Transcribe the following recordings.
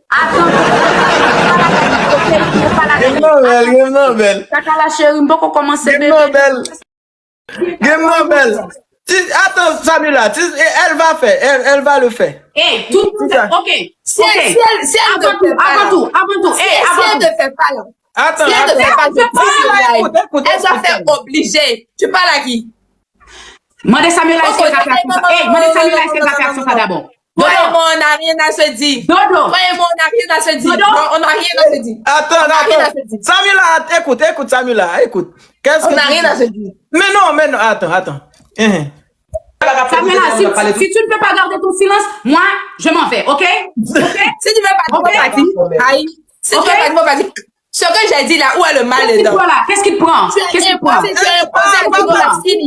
Attends. Game Nobel. Kaka la chérie, m'poko commencer Game bébé. Nobel. Game Nobel. Attends, Samila, elle va faire, elle va le faire. Eh, tout le monde, ok. Si elle Avant tout. si elle ne fait pas là. Attends, Si elle ne fait pas de écoute, elle doit faire obligée. Tu parles à qui? Mandez Samuel est-ce qu'elle va faire ça? Eh, mandez Samuel est-ce qu'elle va faire ça d'abord? Croyez-moi, on n'a rien à se dire. Dodo. Croyez-moi, on n'a rien à se dire. Dodo. Non, on n'a rien à se dire. Attends. Samila, écoute, Samila, écoute. Qu'est-ce On que n'a tu rien dis? à se dire. Mais non, attends. Samuel, si tu ne peux pas garder ton silence, moi, je m'en vais, ok? Si tu veux pas Ok. dire, aïe. Si tu veux pas dire, vas-y. Ce que j'ai dit là, où est le mal Qu'est-ce qu'il dedans? prend là? Qu'est-ce qu'il prend? Qu'est-ce qu'il prend? Tu as imposé à Google Siri.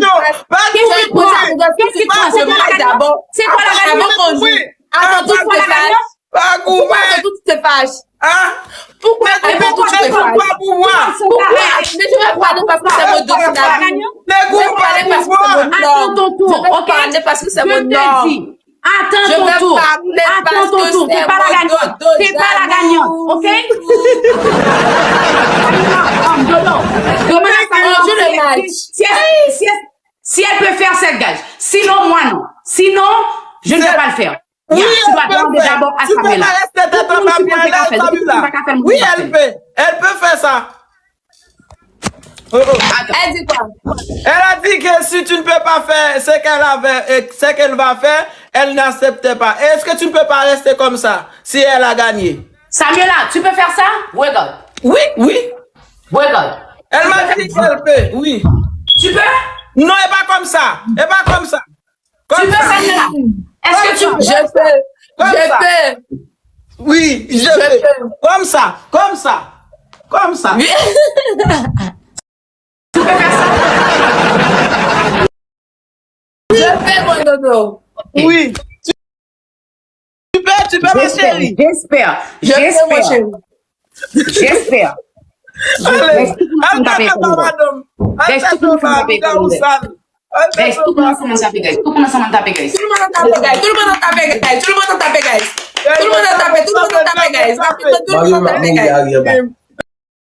Qu'est-ce qu'il prend? Qu'est-ce qu'il prend? C'est quoi la gagnante? d'abord. C'est quoi la Avant gagnante? qu'on joue. Avant tout, tu te fâches. Pas Pourquoi gourmet. avant tout, tu te fâches? Hein? Pourquoi avant tout, tu te fâches? Pas pour moi. Mais je vais parler parce que c'est mon dos qui n'a vu. Les Je vais parler parce que c'est mon Attends ton tour, Je vais ok? parler parce que c'est Je mon te nom. dis. Attends Je ton vais tour. parler Attends parce ton que tour. T'es c'est pas la mon gagnante. dodo T'es pas la gagnante, ok? On joue le match. Si elle peut faire cette gage. Sinon, moi non. Sinon, je ne vais pas le faire. Oui, Tu dois demander d'abord à tu peux Samuel. pas rester tête en bas pour aller à Samila. Oui, elle peut faire ça. Elle dit quoi? Elle a dit que si tu ne peux pas faire ce qu'elle va faire, elle n'accepte pas. Est-ce que tu ne peux pas rester comme ça si elle a gagné? Samuela, tu peux faire ça? Regarde. Oui. Regarde. Elle m'a dit qu'elle peut, oui. Tu peux? Non, elle n'est pas comme ça. Elle n'est pas comme ça. Tu peux, Samuela? Est-ce que tu peux? Je peux. Je peux. Oui, je peux. Comme ça. Oui. Tu peux faire ça? Je fais mon dodo. Oui. Tu peux, ma chérie. J'espère. Je fais mon chéri. J'espère. Allez, tout le monde taper comme madame. tout le monde taper comme tout le monde commence à taper, guys. Tout le monde commence à taper, guys. Tout le monde a tapé, guys. Tout le monde a tapé, guys. Tout le monde a tapé, guys. Tout le monde a tapé, guys. Tout le monde a tapé, guys.